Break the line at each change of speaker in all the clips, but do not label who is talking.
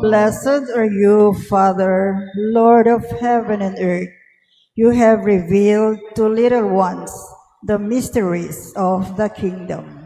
blessed are you, Father, Lord of heaven and earth. You have revealed to little ones the mysteries of the kingdom.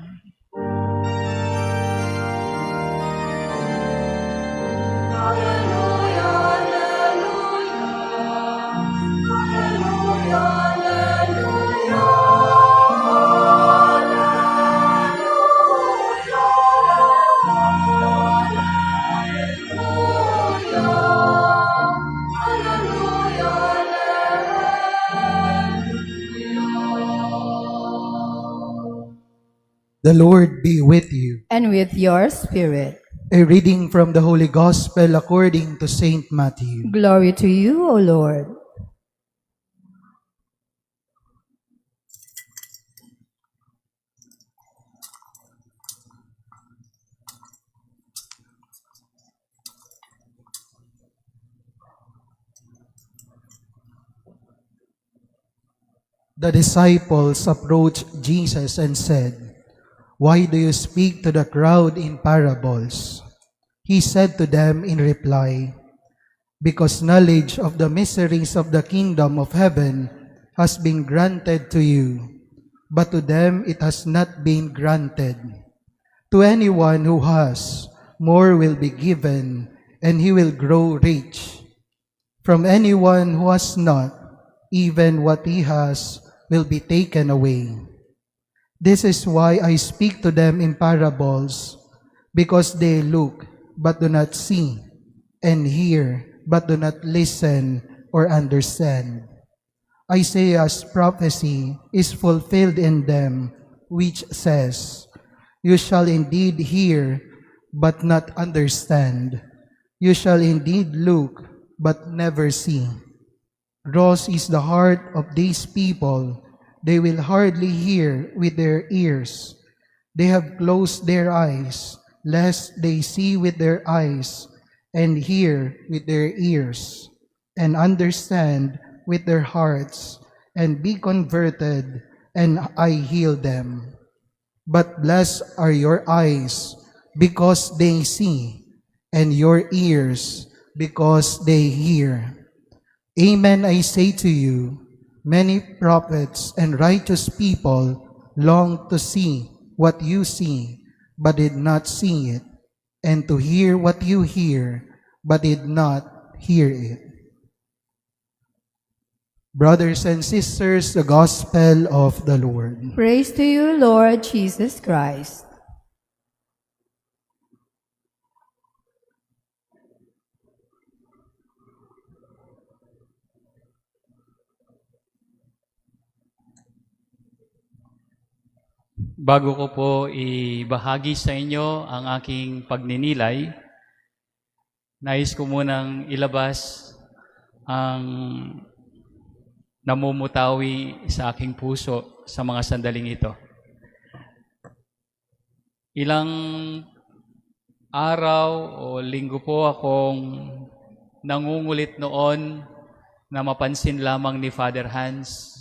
The Lord be with you.
And with your spirit.
A reading from the Holy Gospel according to Saint Matthew.
Glory to you, O Lord.
The disciples approached Jesus and said, "Why do you speak to the crowd in parables?" He said to them in reply, "Because knowledge of the mysteries of the kingdom of heaven has been granted to you, but to them it has not been granted. To anyone who has, more will be given, and he will grow rich. From anyone who has not, even what he has will be taken away. This is why I speak to them in parables, because they look but do not see, and hear but do not listen or understand. Isaiah's prophecy is fulfilled in them, which says, 'You shall indeed hear but not understand. You shall indeed look but never see.' Gross is the heart of these people. They will hardly hear with their ears. They have closed their eyes, lest they see with their eyes, and hear with their ears, and understand with their hearts, and be converted, and I heal them. But blessed are your eyes, because they see, and your ears, because they hear. Amen, I say to you, many prophets and righteous people longed to see what you see, but did not see it, and to hear what you hear, but did not hear it." Brothers and sisters, the Gospel of the Lord.
Praise to you, Lord Jesus Christ.
Bago ko po ibahagi sa inyo ang aking pagninilay, nais ko munang ilabas ang namumutawi sa aking puso sa mga sandaling ito. Ilang araw o linggo po akong nangungulit noon na mapansin lamang ni Father Hans.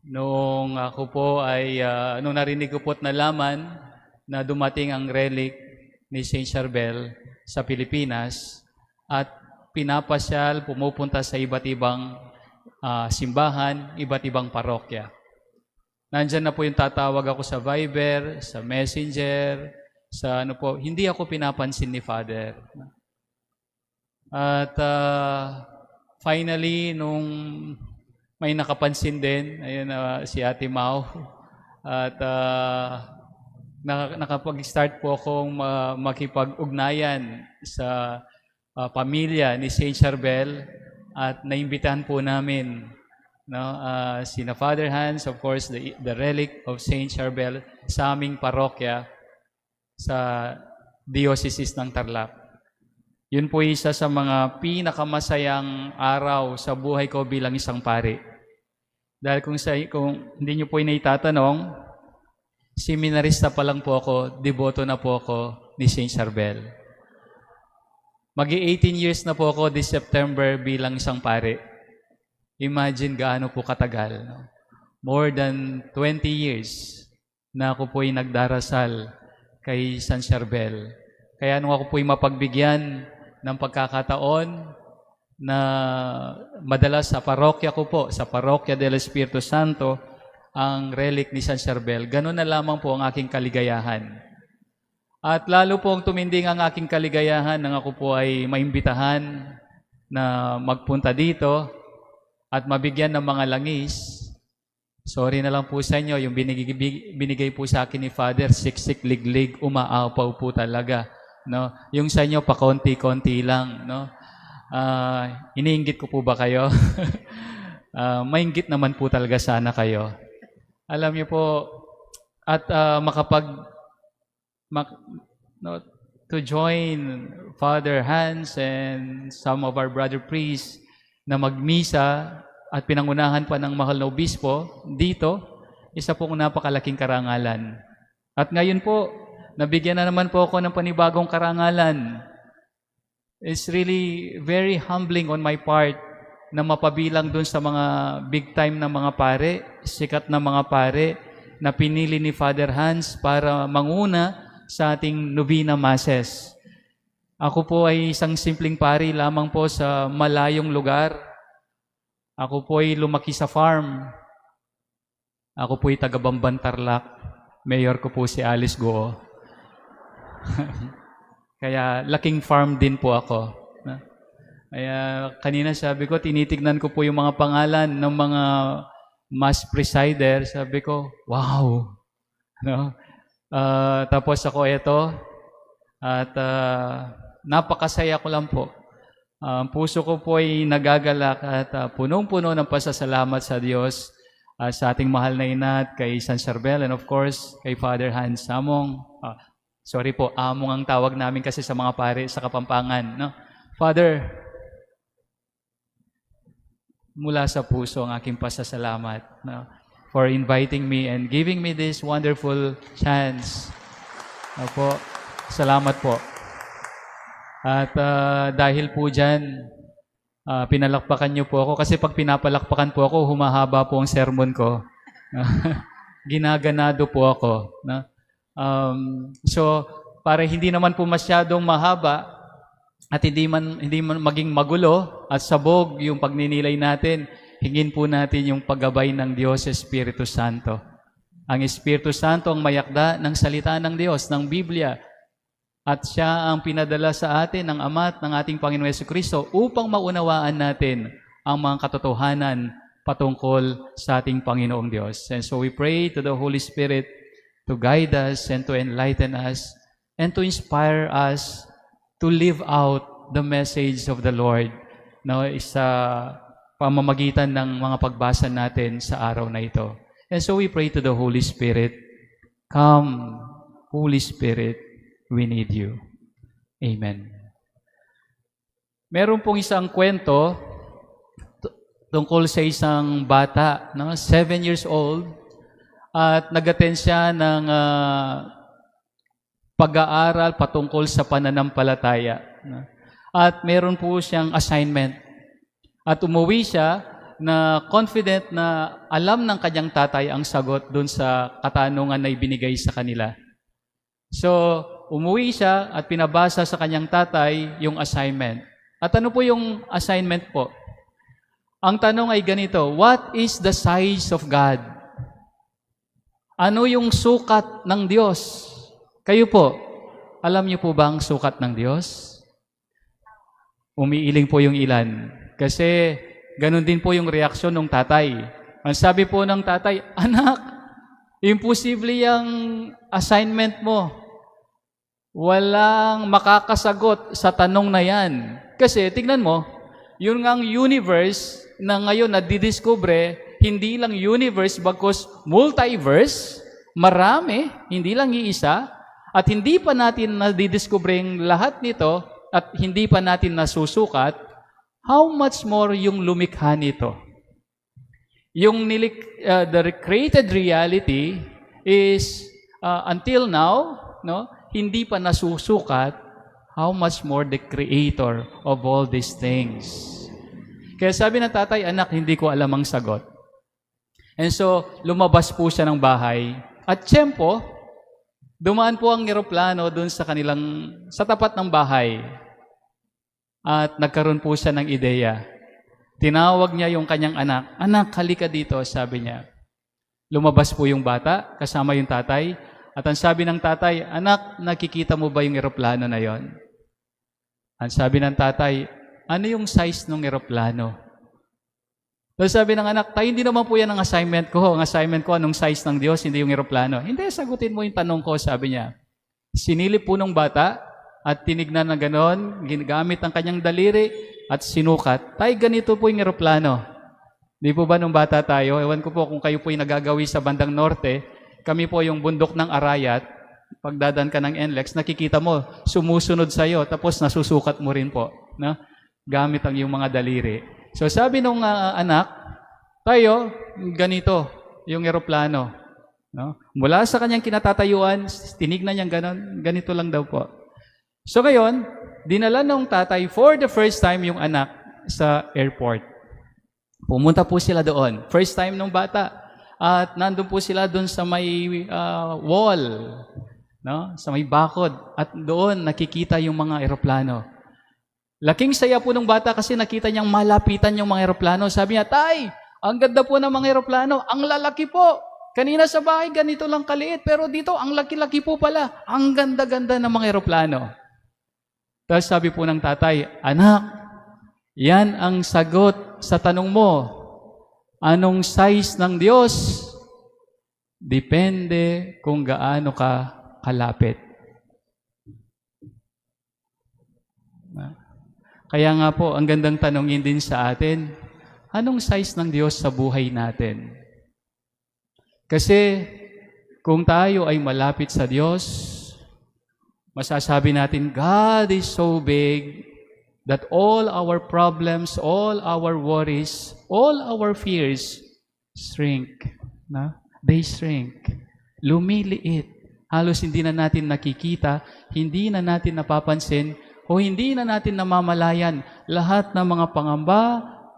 Noong ako po ay, nung narinig ko po't nalaman na dumating ang relic ni Saint Charbel sa Pilipinas at pinapasyal, pumupunta sa iba't ibang simbahan, iba't ibang parokya. Nandyan na po yung tatawag ako sa Viber, sa Messenger, sa ano po, hindi ako pinapansin ni Father. At finally, nung may nakapansin din, ayun, si Ate Mau. At nakapag-start po akong makipag-ugnayan sa pamilya ni Saint Charbel at naimbitahan po namin, no, sina Father Hans, of course, the relic of Saint Charbel sa aming parokya sa Diocese ng Tarlac. Yun po isa sa mga pinakamasayang araw sa buhay ko bilang isang pari. Dahil kung hindi nyo po inaitatanong, seminarista pa lang po ako, deboto na po ako ni Saint Charbel. Mag-18 years na po ako this September bilang isang pari. Imagine gaano po katagal. No? More than 20 years na ako po'y nagdarasal kay Saint Charbel. Kaya nung ako po'y mapagbigyan ng pagkakataon na madalas sa parokya ko po, sa Parokya del Espiritu Santo, ang relic ni San Charbel. Ganun na lamang po ang aking kaligayahan. At lalo pong tuminding ang aking kaligayahan nang ako po ay maimbitahan na magpunta dito at mabigyan ng mga langis. Sorry na lang po sa inyo, yung binigay po sa akin ni Father, siksik, liglig, umaapaw po talaga. No? Yung sa inyo, pakonti-konti lang. No? Iniinggit ko po ba kayo? Mainggit naman po talaga sana kayo. Alam niyo po, at to join Father Hans and some of our brother priests na magmisa at pinangunahan pa ng mahal na obispo dito, isa pong napakalaking karangalan. At ngayon po, nabigyan na naman po ako ng panibagong karangalan. It's really very humbling on my part na mapabilang dun sa mga big time na mga pare, sikat na mga pare, na pinili ni Father Hans para manguna sa ating Novena Masses. Ako po ay isang simpleng pari lamang po sa malayong lugar. Ako po ay lumaki sa farm. Ako po ay taga-Bamban, Tarlac. Mayor ko po si Alice Goo. Kaya laking farm din po ako. Kaya kanina sabi ko, tinitignan ko po yung mga pangalan ng mga mass presider. Sabi ko, wow! No? Tapos ako ito. At napakasaya ko lang po. Ang puso ko po ay nagagalak at punong-puno ng pasasalamat sa Diyos, sa ating mahal na ina at kay San Charbel, and of course, kay Father Hans Among. Sorry po, Among ang tawag namin kasi sa mga pare sa Kapampangan. No? Father, mula sa puso ang aking pasasalamat, no, for inviting me and giving me this wonderful chance. Opo, salamat po. At dahil po dyan, pinalakpakan niyo po ako. Kasi pag pinapalakpakan po ako, humahaba po ang sermon ko. Ginaganado po ako. No? So, para hindi naman po masyadong mahaba, at hindi man maging magulo at sabog yung pagninilay natin, hingin po natin yung paggabay ng Diyos Espiritu Santo. Ang Espiritu Santo ang mayakda ng salita ng Diyos, ng Biblia. At siya ang pinadala sa atin ng Ama at ng ating Panginoon Jesucristo upang maunawaan natin ang mga katotohanan patungkol sa ating Panginoong Diyos. And so we pray to the Holy Spirit to guide us and to enlighten us and to inspire us to live out the message of the Lord, no, sa pamamagitan ng mga pagbasa natin sa araw na ito. And so we pray to the Holy Spirit, come, Holy Spirit, we need you. Amen. Meron pong isang kwento tungkol sa isang bata, no, 7 years old, at nag-attend siya ng pag-aaral patungkol sa pananampalataya. At meron po siyang assignment. At umuwi siya na confident na alam ng kanyang tatay ang sagot dun sa katanungan na ibinigay sa kanila. So, umuwi siya at pinabasa sa kanyang tatay yung assignment. At ano po yung assignment po? Ang tanong ay ganito, what is the size of God? Ano yung sukat ng Diyos? Kayo po, alam niyo po ba ang sukat ng Diyos? Umiiling po yung ilan. Kasi ganun din po yung reaksyon ng tatay. Ang sabi po ng tatay, anak, imposible yung assignment mo. Walang makakasagot sa tanong na yan. Kasi tignan mo, yun ngang universe na ngayon nadidiscover, hindi lang universe bagkus multiverse, marami, hindi lang iisa, at hindi pa natin nadidiscovering lahat nito at hindi pa natin nasusukat, how much more yung lumikha nito? Yung the created reality is until now, no, hindi pa nasusukat, how much more the creator of all these things. Kaya sabi ng tatay, anak, hindi ko alam ang sagot. And so, lumabas po siya ng bahay. At tiyempo, dumaan po ang eroplano doon sa tapat ng bahay. At nagkaroon po siya ng ideya. Tinawag niya yung kanyang anak. Anak, halika dito, sabi niya. Lumabas po yung bata, kasama yung tatay. At ang sabi ng tatay, anak, nakikita mo ba yung eroplano na yon? Ang sabi ng tatay, ano yung size ng eroplano? Tapos sabi ng anak, tay, hindi naman po yan ang assignment ko. Ang assignment ko, anong size ng Diyos, hindi yung eroplano. Hindi, sagutin mo yung tanong ko, sabi niya. Sinilip po ng bata at tinignan na ganon, ginagamit ang kanyang daliri at sinukat. Tay, ganito po yung eroplano. Di po ba nung bata tayo? Ewan ko po kung kayo po yung nagagawi sa bandang norte. Kami po yung bundok ng Arayat. Pagdadan ka ng NLEX, nakikita mo, sumusunod sa'yo, tapos nasusukat mo rin po. No? Gamit ang iyong mga daliri. So sabi nung anak, tayo, ganito, yung eroplano. No? Mula sa kanyang kinatatayuan, tinignan niyang ganon, ganito lang daw po. So ngayon, dinala ng tatay for the first time yung anak sa airport. Pumunta po sila doon. First time ng bata. At nandun po sila doon sa may wall. No? Sa may bakod. At doon nakikita yung mga eroplano. Laking saya po ng bata kasi nakita niyang malapitan yung mga eroplano. Sabi niya, tay, ang ganda po ng mga eroplano. Ang lalaki po. Kanina sa bahay, ganito lang kaliit. Pero dito, ang laki-laki po pala. Ang ganda-ganda ng mga eroplano. Tapos sabi po ng tatay, anak, yan ang sagot sa tanong mo. Anong size ng Diyos? Depende kung gaano ka kalapit. Kaya nga po, ang gandang tanongin din sa atin, anong size ng Diyos sa buhay natin? Kasi kung tayo ay malapit sa Diyos, masasabi natin, God is so big that all our problems, all our worries, all our fears shrink. Na? They shrink. Lumiliit. Halos hindi na natin nakikita, hindi na natin napapansin, o hindi na natin namamalayan lahat ng mga pangamba,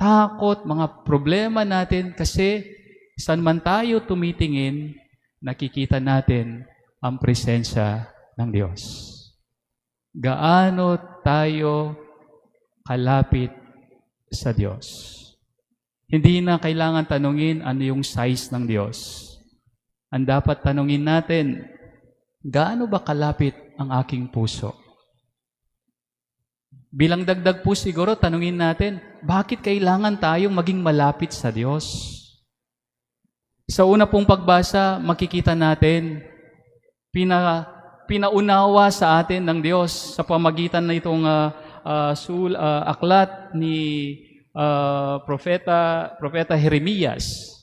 takot, mga problema natin kasi saan man tayo tumitingin, nakikita natin ang presensya ng Diyos. Gaano tayo kalapit sa Diyos? Hindi na kailangan tanungin ano yung size ng Diyos. Ang dapat tanungin natin, gaano ba kalapit ang aking puso? Bilang dagdag po siguro, tanungin natin, bakit kailangan tayong maging malapit sa Diyos? Sa una pong pagbasa, makikita natin, pinaunawa sa atin ng Diyos sa pamagitan na itong aklat ni Propeta Jeremias,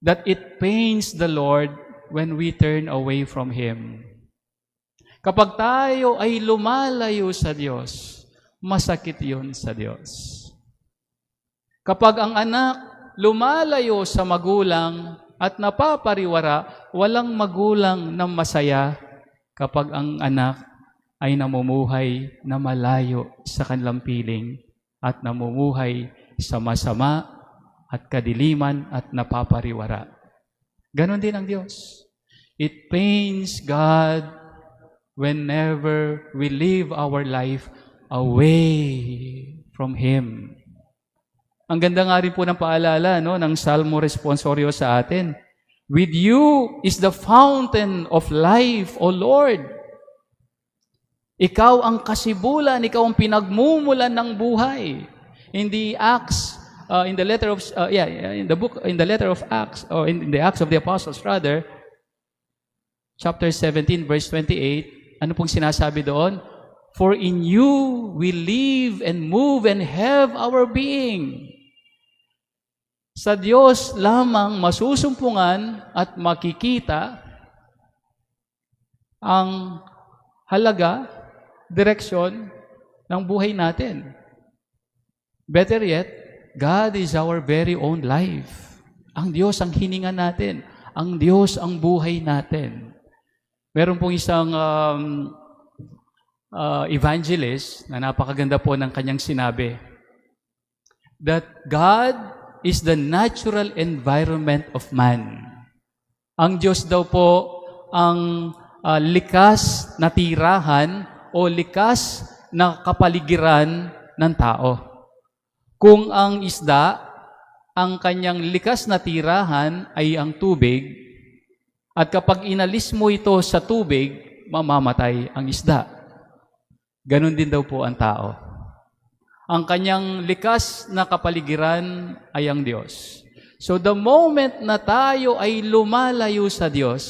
that it pains the Lord when we turn away from Him. Kapag tayo ay lumalayo sa Diyos, masakit yun sa Diyos. Kapag ang anak lumalayo sa magulang at napapariwara, walang magulang na masaya kapag ang anak ay namumuhay na malayo sa kanilang piling at namumuhay sa masama at kadiliman at napapariwara. Ganon din ang Diyos. It pains God whenever we live our life away from Him. Ang ganda nga rin po ng paalala ng Salmo Responsorio sa atin. With you is the fountain of life, O Lord. Ikaw ang kasibulan, ikaw ang pinagmumulan ng buhay. In the Acts, in the letter of Acts, or in the Acts of the Apostles rather, chapter 17, verse 28, ano pong sinasabi doon? For in you we live and move and have our being. Sa Diyos lamang masusumpungan at makikita ang halaga, direksyon ng buhay natin. Better yet, God is our very own life. Ang Diyos ang hininga natin. Ang Diyos ang buhay natin. Meron pong isang evangelist na napakaganda po ng kanyang sinabi that God is the natural environment of man. Ang Diyos daw po ang likas na tirahan o likas na kapaligiran ng tao. Kung ang isda, ang kanyang likas na tirahan ay ang tubig, at kapag inalis mo ito sa tubig, mamamatay ang isda. Ganon din daw po ang tao. Ang kanyang likas na kapaligiran ay ang Diyos. So the moment na tayo ay lumalayo sa Diyos,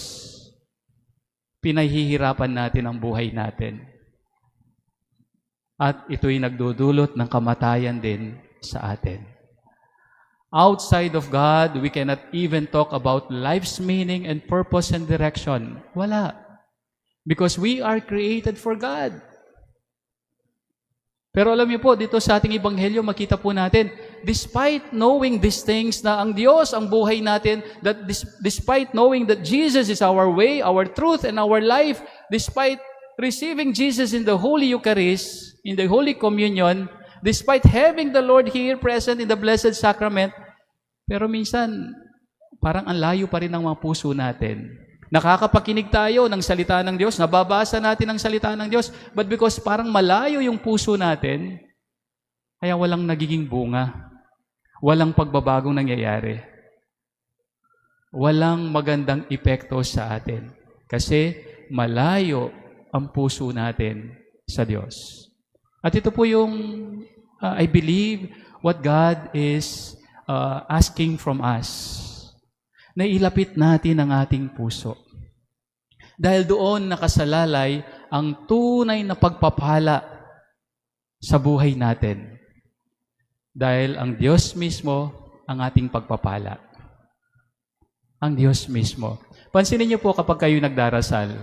pinahihirapan natin ang buhay natin. At ito'y nagdudulot ng kamatayan din sa atin. Outside of God, we cannot even talk about life's meaning and purpose and direction. Wala. Because we are created for God. Pero alam niyo po, dito sa ating ebanghelyo, makita po natin, despite knowing these things na ang Diyos ang buhay natin, that despite knowing that Jesus is our way, our truth, and our life, despite receiving Jesus in the Holy Eucharist, in the Holy Communion, despite having the Lord here present in the Blessed Sacrament, pero minsan, parang ang layo pa rin ng mga puso natin. Nakakapakinig tayo ng salita ng Diyos, nababasa natin ang salita ng Diyos, but because parang malayo yung puso natin, kaya walang nagiging bunga, walang pagbabagong nangyayari, walang magandang epekto sa atin. Kasi malayo ang puso natin sa Diyos. At ito po yung, I believe, what God is asking from us, na ilapit natin ang ating puso. Dahil doon nakasalalay ang tunay na pagpapala sa buhay natin. Dahil ang Diyos mismo ang ating pagpapala. Ang Diyos mismo. Pansinin niyo po kapag kayo nagdarasal,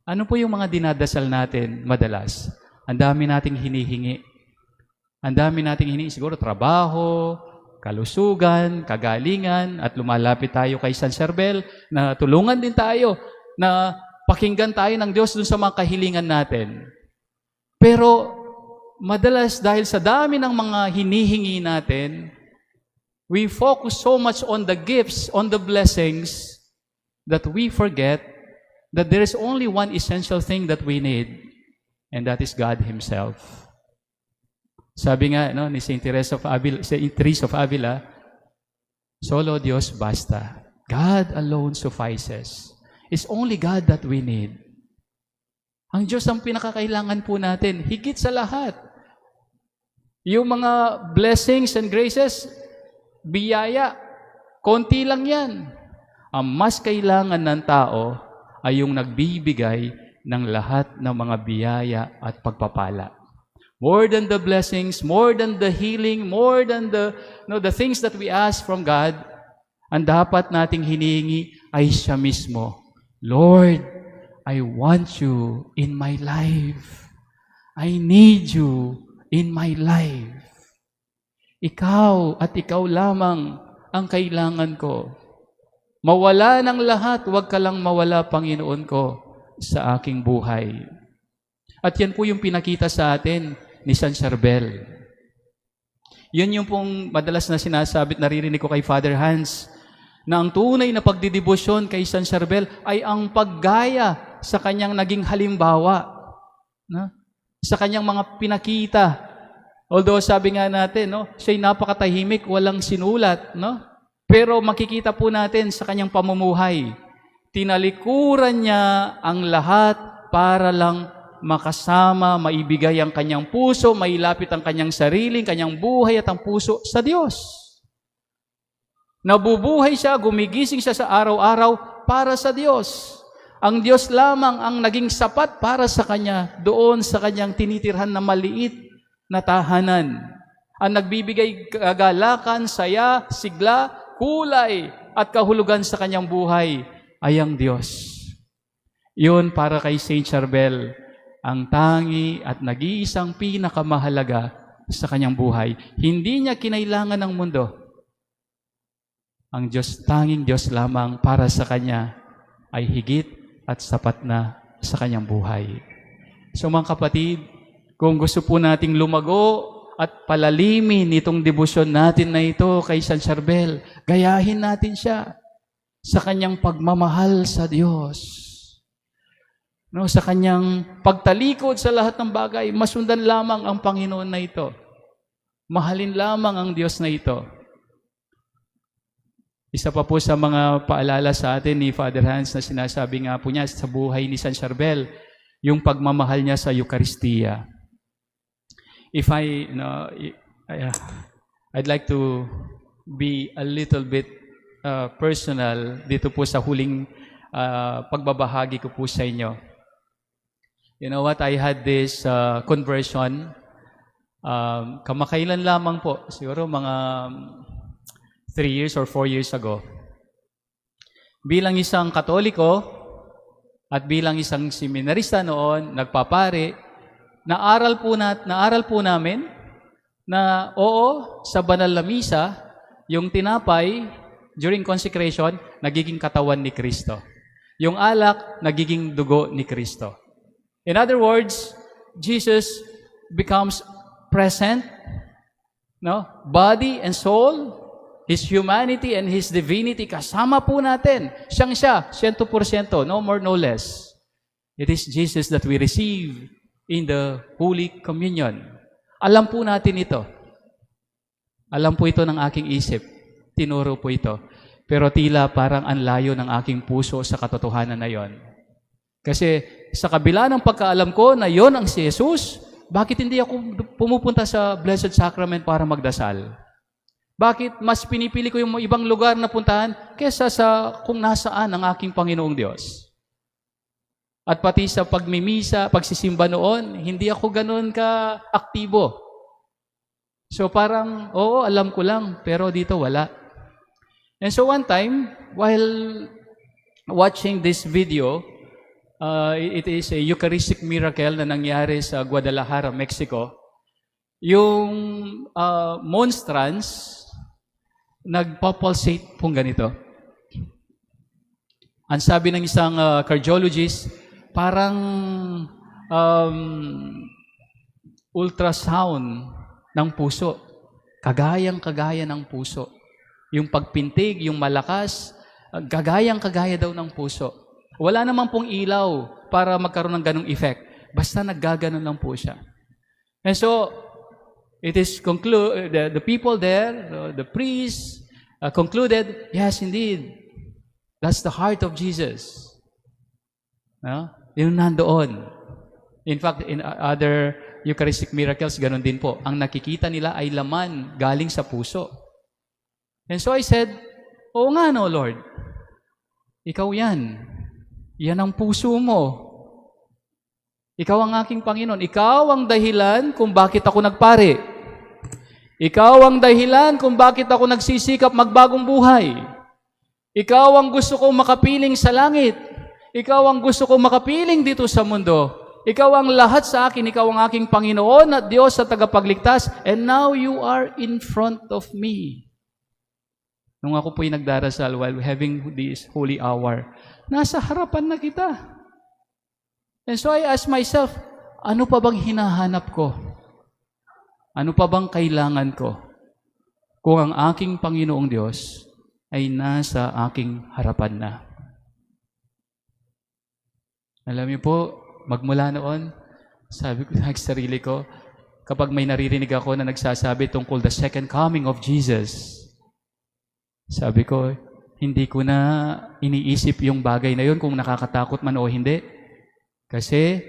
ano po yung mga dinadasal natin madalas? Ang dami nating hinihingi. Ang dami nating hinihingi, siguro trabaho, kalusugan, kagalingan, at lumalapit tayo kay San Charbel na tulungan din tayo, na pakinggan tayo ng Diyos dun sa mga kahilingan natin. Pero madalas dahil sa dami ng mga hinihingi natin, we focus so much on the gifts, on the blessings, that we forget that there is only one essential thing that we need, and that is God Himself. Sabi nga ni Saint Teresa of Avila, solo Dios basta. God alone suffices. It's only God that we need. Ang Diyos ang pinakakailangan po natin, higit sa lahat. Yung mga blessings and graces, biyaya, konti lang yan. Ang mas kailangan ng tao ay yung nagbibigay ng lahat ng mga biyaya at pagpapala. More than the blessings, more than the healing, more than the things that we ask from God, ang dapat nating hinihingi ay siya mismo. Lord, I want you in my life. I need you in my life. Ikaw at ikaw lamang ang kailangan ko. Mawala ng lahat, huwag ka lang mawala, Panginoon ko, sa aking buhay. At yan po yung pinakita sa atin ni San Charbel. Yun yung pong madalas na sinasabi at naririnig ko kay Father Hans, na ang tunay na pagdidibosyon kay San Charbel ay ang paggaya sa kanyang naging halimbawa, no? Sa kanyang mga pinakita. Although sabi nga natin, siya'y napakatahimik, walang sinulat, no? Pero makikita po natin sa kanyang pamumuhay, tinalikuran niya ang lahat para lang makasama, maibigay ang kanyang puso, mailapit ang kanyang sariling, kanyang buhay at ang puso sa Diyos. Nabubuhay siya, gumigising siya sa araw-araw para sa Diyos. Ang Diyos lamang ang naging sapat para sa kanya doon sa kanyang tinitirhan na maliit na tahanan. Ang nagbibigay kagalakan, saya, sigla, kulay at kahulugan sa kanyang buhay ay ang Diyos. Yun para kay Saint Charbel, ang tangi at nag-iisang pinakamahalaga sa kanyang buhay. Hindi niya kinailangan ng mundo. Ang Diyos, tanging Diyos lamang para sa kanya ay higit at sapat na sa kanyang buhay. So mga kapatid, kung gusto po nating lumago at palalimin itong debosyon natin na ito kay San Charbel, gayahin natin siya sa kanyang pagmamahal sa Diyos. No, sa kanyang pagtalikod sa lahat ng bagay, masundan lamang ang Panginoon na ito. Mahalin lamang ang Diyos na ito. Isa pa po sa mga paalala sa atin ni Father Hans na sinasabi nga po niya sa buhay ni San Charbel, yung pagmamahal niya sa Eucharistia. If I'd like to be a little bit personal dito po sa huling pagbabahagi ko po sa inyo. You know what? I had this conversion kamakailan lamang po, siguro mga 3 years or 4 years ago. Bilang isang Katoliko at bilang isang seminarista noon, nagpapare, naaral po namin na oo, sa banal na misa, yung tinapay during consecration, nagiging katawan ni Kristo. Yung alak, nagiging dugo ni Kristo. In other words, Jesus becomes present, no? Body and soul, His humanity and His divinity, kasama po natin. Siya, 100%, no more, no less. It is Jesus that we receive in the Holy Communion. Alam po natin ito. Alam po ito ng aking isip. Tinuro po ito. Pero tila parang ang layo ng aking puso sa katotohanan na yon. Kasi sa kabila ng pagkaalam ko na yon ang si Jesus, bakit hindi ako pumupunta sa Blessed Sacrament para magdasal? Bakit mas pinipili ko yung ibang lugar na puntahan kesa sa kung nasaan ang aking Panginoong Diyos? At pati sa pagmimisa, pagsisimba noon, hindi ako ganoon ka-aktibo. So parang, oo, alam ko lang, pero dito wala. And so one time, while watching this video, it is a Eucharistic miracle na nangyari sa Guadalajara, Mexico. Yung monstrance, nagpapulsate pong ganito. Ang sabi ng isang cardiologist, parang ultrasound ng puso. Kagayang-kagaya ng puso. Yung pagpintig, yung malakas, kagayang-kagaya daw ng puso. Wala naman pong ilaw para magkaroon ng ganong effect. Basta naggaganon lang po siya. And so, it is the people there, the priests, concluded, yes, indeed, that's the heart of Jesus. No? Yung nandoon. In fact, in other Eucharistic miracles, ganon din po. Ang nakikita nila ay laman galing sa puso. And so I said, oo nga no, Lord. Ikaw yan. Yan ang puso mo. Ikaw ang aking Panginoon. Ikaw ang dahilan kung bakit ako nagpare. Ikaw ang dahilan kung bakit ako nagsisikap magbagong buhay. Ikaw ang gusto kong makapiling sa langit. Ikaw ang gusto kong makapiling dito sa mundo. Ikaw ang lahat sa akin. Ikaw ang aking Panginoon at Diyos sa tagapagligtas. And now you are in front of me. Nung ako po'y nagdarasal while having this holy hour, nasa harapan na kita. And so I ask myself, ano pa bang hinahanap ko? Ano pa bang kailangan ko? Kung ang aking Panginoong Diyos ay nasa aking harapan na. Alam niyo po, magmula noon, sabi ko sa sarili ko, kapag may naririnig ako na nagsasabi tungkol the second coming of Jesus, sabi ko, hindi ko na iniisip yung bagay na yun kung nakakatakot man o hindi. Kasi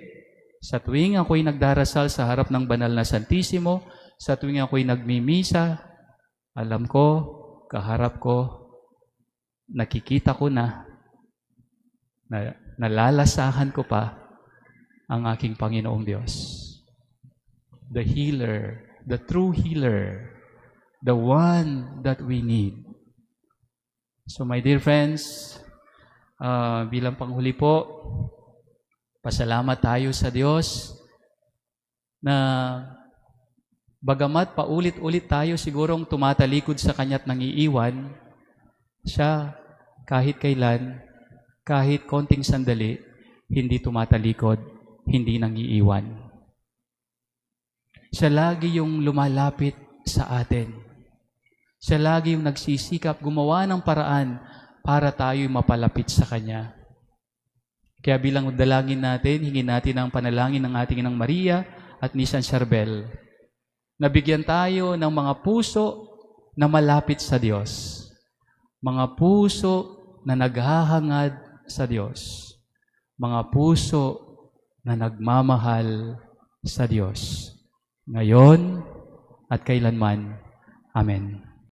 sa tuwing ako'y nagdarasal sa harap ng banal na Santissimo, sa tuwing ako'y nagmimisa, alam ko, kaharap ko, nakikita ko na nalalasahan ko pa ang aking Panginoong Diyos. The healer, the true healer, the one that we need. So my dear friends, bilang panghuli po, pasalamat tayo sa Diyos na bagamat paulit-ulit tayo sigurong tumatalikod sa Kanya't nangiiwan, siya kahit kailan, kahit konting sandali, hindi tumatalikod, hindi nangiiwan. Siya lagi yung lumalapit sa atin. Siya lagi yung nagsisikap gumawa ng paraan para tayo'y mapalapit sa Kanya. Kaya bilang dalangin natin, hingin natin ang panalangin ng ating Inang Maria at ni San Charbel. Nabigyan tayo ng mga puso na malapit sa Diyos. Mga puso na naghahangad sa Diyos. Mga puso na nagmamahal sa Diyos. Ngayon at kailanman. Amen.